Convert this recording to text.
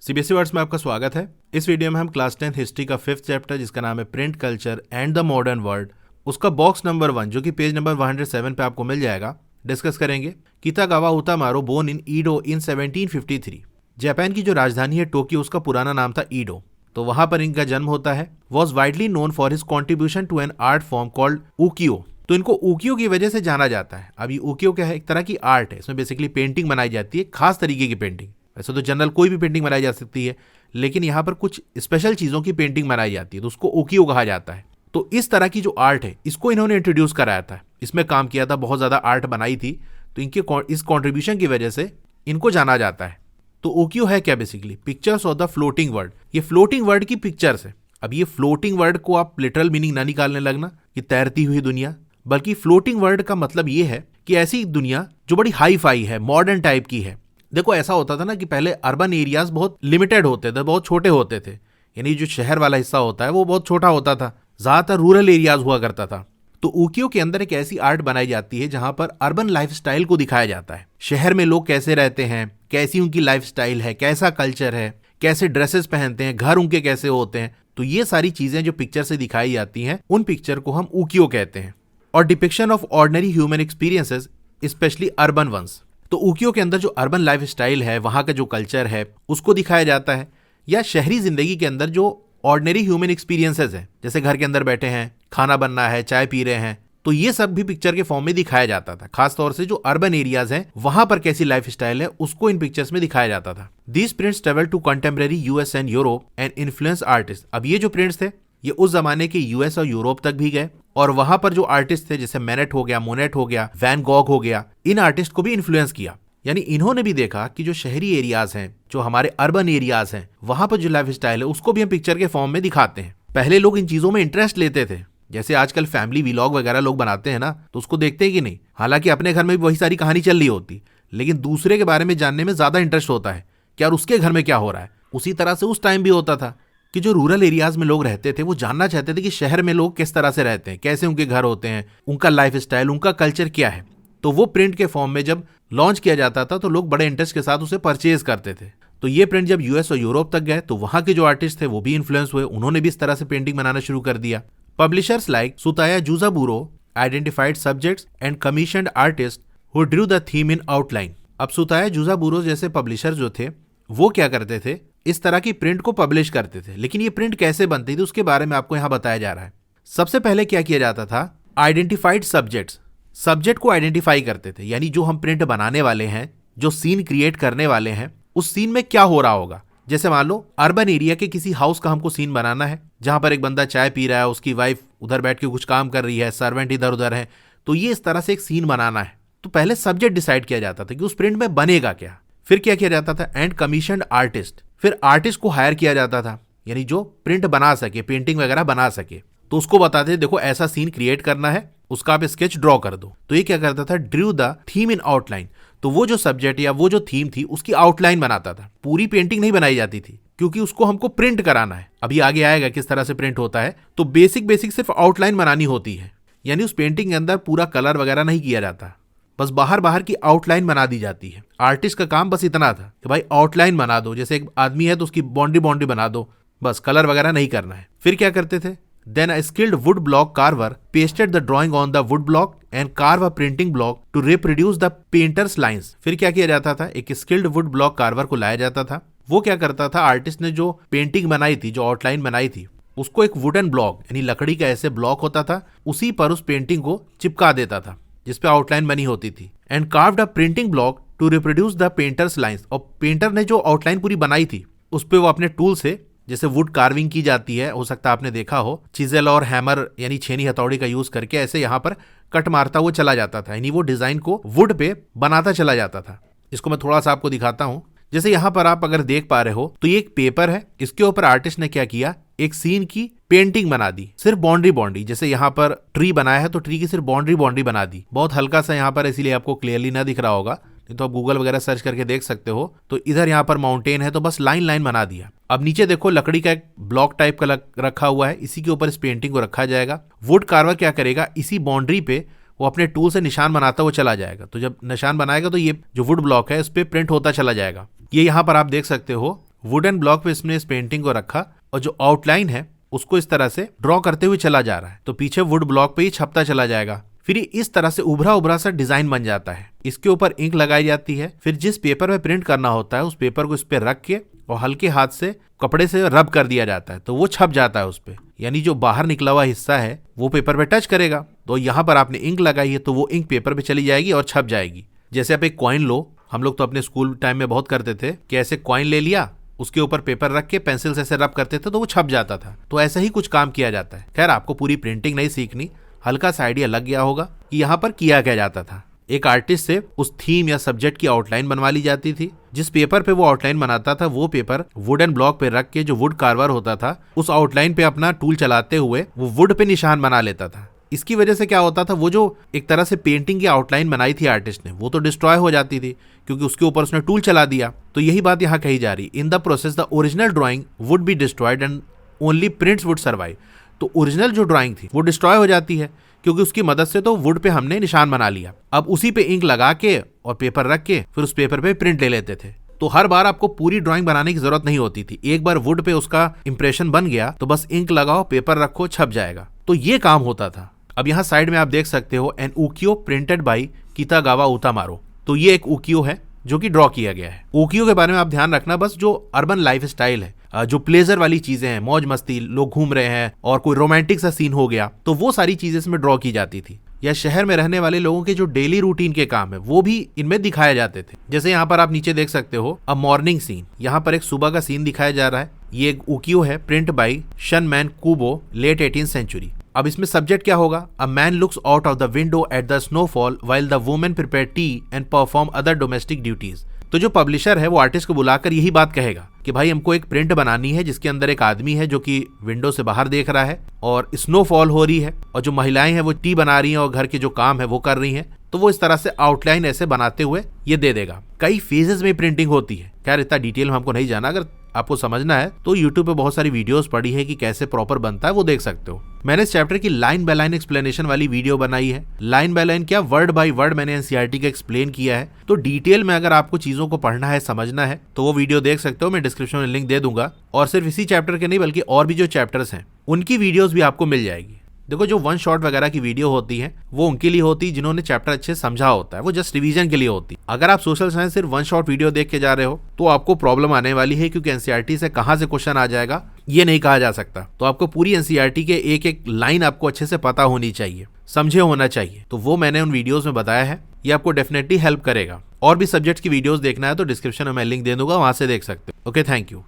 CBSE words में आपका स्वागत है। इस वीडियो में हम क्लास 10 हिस्ट्री का 5th चैप्टर जिसका नाम है print culture and the modern world, उसका बॉक्स नंबर 1 जो कि पेज नंबर 107 पे आपको मिल जाएगा, डिस्कस करेंगे। कितागावा उतामारो बोर्न इन ईडो इन 1753। जापान की जो राजधानी है टोक्यो, उसका पुराना नाम था ईडो, तो वहां पर इनका जन्म होता है। Was widely known for his contribution to an art form called ukiyo. तो इनको उकियो की वजह से जाना जाता है। अब ये उकियो क्या है? एक तरह की आर्ट है, इसमें बेसिकली पेंटिंग बनाई जाती है, खास तरीके की पेंटिंग। वैसे तो जनरल कोई भी पेंटिंग बनाई जा सकती है, लेकिन यहाँ पर कुछ स्पेशल चीज़ों की पेंटिंग बनाई जाती है, तो उसको उकियो कहा जाता है। तो इस तरह की जो आर्ट है, इसको इन्होंने इंट्रोड्यूस कराया था, इसमें काम किया था, बहुत ज़्यादा आर्ट बनाई थी, तो इनके इस कॉन्ट्रीब्यूशन की वजह से इनको जाना जाता है। तो उकियो है क्या? Basically pictures of the floating world. ये फ्लोटिंग वर्ल्ड की पिक्चर्स है। अब ये फ्लोटिंग वर्ल्ड को आप लिटरल मीनिंग ना निकालने लगना कि तैरती हुई दुनिया, बल्कि फ्लोटिंग वर्ल्ड का मतलब ये है कि ऐसी दुनिया जो बड़ी हाई फाई है, मॉडर्न टाइप की है। देखो ऐसा होता था ना कि पहले अर्बन एरियाज बहुत लिमिटेड होते थे, बहुत छोटे होते थे, यानी जो शहर वाला हिस्सा होता है वो बहुत छोटा होता था, ज्यादातर रूरल एरियाज हुआ करता था। तो उकियो के अंदर एक ऐसी आर्ट बनाई जाती है जहां पर अर्बन लाइफस्टाइल को दिखाया जाता है। शहर में लोग कैसे रहते हैं, कैसी उनकी लाइफस्टाइल है, कैसा कल्चर है, कैसे ड्रेसेस पहनते हैं, घर उनके कैसे होते हैं, तो ये सारी चीजें जो पिक्चर से दिखाई जाती हैं, उन पिक्चर को हम उकियो कहते हैं। और depiction of ordinary human experiences, specially urban ones. तो उकियो के अंदर जो अर्बन लाइफस्टाइल है, वहां का जो कल्चर है, उसको दिखाया जाता है। या शहरी जिंदगी के अंदर जो ऑर्डिनरी ह्यूमन एक्सपीरियंसेस हैं, जैसे घर के अंदर बैठे हैं, खाना बनना है, चाय पी रहे हैं, तो ये सब भी पिक्चर के फॉर्म में दिखाया जाता था। खासतौर से जो अर्बन एरियाज हैं, वहां पर कैसी लाइफस्टाइल है, उसको इन पिक्चर्स में दिखाया जाता था। These prints travel to contemporary US and Europe and influence artist. अब ये जो प्रिंट्स थे, ये उस जमाने के यूएस और यूरोप तक भी गए, और वहां पर जो आर्टिस्ट थे, जैसे मैनेट हो गया, मोनेट हो गया, वैन गॉग हो गया, इन आर्टिस्ट को भी इन्फ्लुएंस किया। यानी इन्होंने भी देखा कि जो शहरी एरियाज हैं, जो हमारे अर्बन एरियाज हैं, वहां पर जो लाइफ स्टाइल है, उसको भी हम पिक्चर के फॉर्म में दिखाते हैं। पहले लोग इन चीजों में इंटरेस्ट लेते थे, जैसे आजकल फैमिली व्लॉग वगैरह लोग बनाते हैं ना, तो उसको देखते हैं कि नहीं। हालांकि अपने घर में भी वही सारी कहानी चल रही होती, लेकिन दूसरे के बारे में जानने में ज्यादा इंटरेस्ट होता है कि यार उसके घर में क्या हो रहा है। उसी तरह से उस टाइम भी होता था कि जो रूरल एरियाज में लोग रहते थे, वो जानना चाहते थे कि शहर में लोग किस तरह से रहते हैं, कैसे उनके घर होते हैं, उनका लाइफ स्टाइल, उनका कल्चर क्या है। तो वो प्रिंट के फॉर्म में जब लॉन्च किया जाता था, तो लोग बड़े इंटरेस्ट के साथ उसे परचेज करते थे। तो ये प्रिंट जब यूएस और यूरोप तक गए, तो वहां के जो आर्टिस्ट थे वो भी इन्फ्लुएंस हुए, उन्होंने भी इस तरह से पेंटिंग बनाना शुरू कर दिया। Publishers like Tsutaya Juzaburo identified subjects and commissioned artist who drew the theme in outline. अब सुताया जुजाबुरो जैसे पब्लिशर जो थे, वो क्या करते थे, इस तरह की प्रिंट को पब्लिश करते थे। लेकिन ये प्रिंट कैसे बनती थी, उसके बारे में आपको यहां बताया जा रहा है। सबसे पहले क्या किया जाता था, आइडेंटिफाइड सब्जेक्ट्स, सब्जेक्ट को आइडेंटिफाई करते थे। यानी जो हम प्रिंट बनाने वाले हैं, जो सीन क्रिएट करने वाले हैं, उस सीन में क्या हो रहा होगा। जैसे मान लो अर्बन एरिया के किसी हाउस का हमको सीन बनाना है, जहां पर एक बंदा चाय पी रहा है, उसकी वाइफ उधर बैठ के कुछ काम कर रही है, सर्वेंट इधर उधर है, तो ये इस तरह से एक सीन बनाना है। तो पहले सब्जेक्ट डिसाइड किया जाता था कि उस प्रिंट में बनेगा क्या। फिर क्या किया जाता था, एंड कमीशन्ड आर्टिस्ट, फिर आर्टिस्ट को हायर किया जाता था, यानी जो प्रिंट बना सके, पेंटिंग वगैरह बना सके। तो उसको बताते थे देखो ऐसा सीन क्रिएट करना है, उसका आप स्केच ड्रॉ कर दो। तो ये क्या करता था, Drew the theme in outline. तो वो जो सब्जेक्ट या वो जो थीम थी, उसकी आउटलाइन बनाता था। पूरी पेंटिंग नहीं बनाई जाती थी, क्योंकि उसको हमको प्रिंट कराना है। अभी आगे आएगा किस तरह से प्रिंट होता है। तो बेसिक सिर्फ आउटलाइन बनानी होती है, यानी उस पेंटिंग के अंदर पूरा कलर वगैरह नहीं किया जाता, बस बाहर बाहर की आउटलाइन बना दी जाती है। आर्टिस्ट का काम बस इतना था कि भाई आउटलाइन बना दो, जैसे एक आदमी है तो उसकी बाउंड्री बना दो, बस कलर वगैरह नहीं करना है। फिर क्या करते थे, Then a skilled wood block carver pasted the drawing on the wood block and carve a printing block to reproduce the painter's lines। फिर क्या किया जाता था, एक skilled wood block carver को लाया जाता था। वो क्या करता था, आर्टिस्ट ने जो पेंटिंग बनाई थी, जो आउटलाइन बनाई थी, उसको एक वुडन ब्लॉक यानी लकड़ी का ऐसे ब्लॉक होता था, उसी पर उस पेंटिंग को चिपका देता था जिसपे आउटलाइन बनी होती थी। And carved a printing block to reproduce the painter's lines. और पेंटर ने जो आउटलाइन पूरी बनाई थी, उस पर वो अपने टूल से, जैसे वुड कार्विंग की जाती है, हो सकता है आपने देखा हो, चिजल और हैमर यानी छेनी हथौड़ी का यूज करके ऐसे यहाँ पर कट मारता वो चला जाता था, यानी वो डिजाइन को वुड पे बनाता चला जाता था। इसको मैं थोड़ा सा आपको दिखाता हूँ। जैसे यहाँ पर आप अगर देख पा रहे हो, तो ये एक पेपर है, इसके ऊपर आर्टिस्ट ने क्या किया, एक सीन की पेंटिंग बना दी, सिर्फ बाउंड्री। जैसे यहाँ पर ट्री बनाया है, तो ट्री की सिर्फ बाउंड्री बना दी, बहुत हल्का सा यहाँ पर, इसीलिए आपको क्लियरली ना दिख रहा होगा, नहीं तो आप गूगल वगैरह सर्च करके देख सकते हो। तो इधर यहाँ पर माउंटेन है, तो बस लाइन बना दिया। अब नीचे देखो लकड़ी का एक ब्लॉक टाइप का रखा हुआ है, इसी के ऊपर इस पेंटिंग को रखा जाएगा। वुड कार्वर क्या करेगा, इसी बाउंड्री पे वो अपने टूल से निशान बनाता हुआ चला जाएगा। तो जब निशान बनाएगा, तो ये जो वुड ब्लॉक है, इस पे प्रिंट होता चला जाएगा। ये यहाँ पर आप देख सकते हो वुडन ब्लॉक पे इसने इस पेंटिंग को रखा और जो आउटलाइन है उसको इस तरह से ड्रॉ करते हुए चला जा रहा है। तो पीछे वुड ब्लॉक पे ही छपता चला जाएगा। फिर इस तरह से उभरा उभरा सा डिजाइन बन जाता है। इसके ऊपर इंक लगाई जाती है। फिर जिस पेपर पे प्रिंट करना होता है उस पेपर को इस पे रख के और हल्के हाथ से कपड़े से रब कर दिया जाता है, तो वो छप जाता है उस पे। यानी जो बाहर निकला हुआ हिस्सा है वो पेपर पे टच करेगा। तो यहाँ पर आपने इंक लगाई है तो वो इंक पेपर पे चली जाएगी और छप जाएगी। जैसे आप एक कॉइन लो, हम लोग तो अपने स्कूल टाइम में बहुत करते थे कि ऐसे कॉइन ले लिया, उसके ऊपर पेपर रख के पेंसिल से ऐसे रब करते थे तो वो छप जाता था। तो ऐसा ही कुछ काम किया जाता है। खैर, आपको पूरी प्रिंटिंग नहीं सीखनी, हल्का सा आइडिया लग गया होगा कि यहाँ पर किया क्या जाता था। एक आर्टिस्ट से उस थीम या सब्जेक्ट की आउटलाइन बनवा ली जाती थी। जिस पेपर पे वो आउटलाइन बनाता था वो पेपर वुडन ब्लॉक पे रख के जो वुड कार्वर होता था उस आउटलाइन पे अपना टूल चलाते हुए वो वुड पे निशान बना लेता था। इसकी वजह से क्या होता था, वो जो एक तरह से पेंटिंग की आउटलाइन बनाई थी आर्टिस्ट ने, वो तो डिस्ट्रॉय हो जाती थी क्योंकि उसके ऊपर उसने टूल चला दिया। तो यही बात यहाँ कही जा रही, in the process the original drawing would be destroyed and only prints would survive. तो ओरिजिनल जो ड्राइंग थी वो डिस्ट्रॉय हो जाती है क्योंकि उसकी मदद से तो वुड पे हमने निशान बना लिया। अब उसी पे इंक लगा के और पेपर रख के फिर उस पेपर पे प्रिंट ले लेते थे। तो हर बार आपको पूरी ड्राइंग बनाने की जरूरत नहीं होती थी। एक बार वुड पे उसका इंप्रेशन बन गया तो बस इंक लगाओ, पेपर रखो, छप जाएगा। तो ये काम होता था। अब यहाँ साइड में आप देख सकते हो एन उकियो प्रिंटेड बाई कितागावा उतामारो। तो ये एक उकियो है जो कि ड्रॉ किया गया है। उकियो के बारे में आप ध्यान रखना, बस जो अर्बन लाइफ स्टाइल है, जो प्लेजर वाली चीजें हैं, मौज मस्ती, लोग घूम रहे हैं और कोई रोमांटिक सा सीन हो गया, तो वो सारी चीजें इसमें ड्रॉ की जाती थी। या शहर में रहने वाले लोगों के जो डेली रूटीन के काम है वो भी इनमें दिखाए जाते थे। जैसे यहाँ पर आप नीचे देख सकते हो अ मॉर्निंग सीन, यहाँ पर एक सुबह का सीन दिखाया जा रहा है। ये एक उकियो है print by Shunman Kubo, late 18th century. अब इसमें सब्जेक्ट क्या होगा, a man looks out of the window at the snowfall while the women prepare tea and perform other domestic duties. तो जो पब्लिशर है वो आर्टिस्ट को बुलाकर यही बात कहेगा कि भाई हमको एक प्रिंट बनानी है जिसके अंदर एक आदमी है जो कि विंडो से बाहर देख रहा है और स्नोफॉल हो रही है और जो महिलाएं हैं वो टी बना रही हैं और घर के जो काम है वो कर रही हैं। तो वो इस तरह से आउटलाइन ऐसे बनाते हुए ये दे देगा। कई फेजेस में प्रिंटिंग होती है। खैर, इतना डिटेल में हमको नहीं जाना, अगर आपको समझना है तो YouTube पे बहुत सारी वीडियोस पड़ी है कि कैसे प्रॉपर बनता है, वो देख सकते हो। मैंने इस चैप्टर की लाइन बाय लाइन एक्सप्लेनेशन वाली वीडियो बनाई है। लाइन बाय लाइन क्या, वर्ड बाय वर्ड मैंने एनसीईआरटी का एक्सप्लेन किया है। तो डिटेल में अगर आपको चीजों को पढ़ना है, समझना है, तो वो वीडियो देख सकते हो। मैं डिस्क्रिप्शन में लिंक दे दूंगा। और सिर्फ इसी चैप्टर के नहीं बल्कि और भी जो चैप्टर्स हैं उनकी वीडियोस भी आपको मिल जाएगी। देखो, जो वन शॉट वगैरह की वीडियो होती है वो उनके लिए होती है जिन्होंने चैप्टर अच्छे समझा होता है, वो जस्ट रिवीजन के लिए होती है। अगर आप सोशल साइंस सिर्फ वन शॉट वीडियो देख के जा रहे हो तो आपको प्रॉब्लम आने वाली है, क्योंकि एनसीईआरटी से कहाँ से क्वेश्चन आ जाएगा ये नहीं कहा जा सकता। तो आपको पूरी एनसीईआरटी के एक एक लाइन आपको अच्छे से पता होनी चाहिए, समझे होना चाहिए। तो वो मैंने उन वीडियोस में बताया है, ये आपको डेफिनेटली हेल्प करेगा। और भी सब्जेक्ट्स की वीडियोस देखना है तो डिस्क्रिप्शन में मैं लिंक दे दूंगा, वहां से देख सकते हो। Okay, thank you.